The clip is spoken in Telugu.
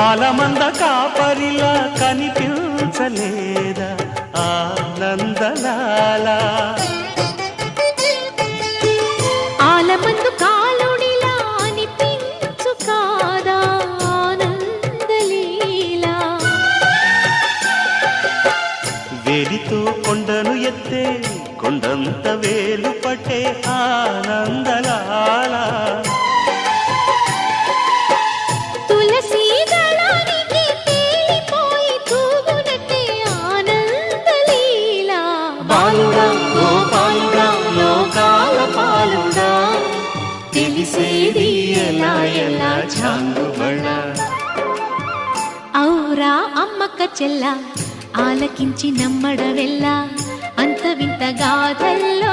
ఆలమంద కాపరిలా కనిపించలేదా ఆనందలాల ఆలమందు కాలుడిలా అనిపించు కాదా ఆనందలీలా వేలితో కొండను ఎత్తే కొండంత వేలు పట్టే ఆనందలాల తులసి దళానికి తేలిపోయి తూగునట్టే ఆనందలీలా బాలుడా గోపాలుడా లోకాల పాలుడా తెలిసేది ఎలా ఎలా చాంగుబడా ఔరా అమ్మక్క చెల్ల ఆలకించి నమ్మడవెల్లా అంత వింత గాథల్లో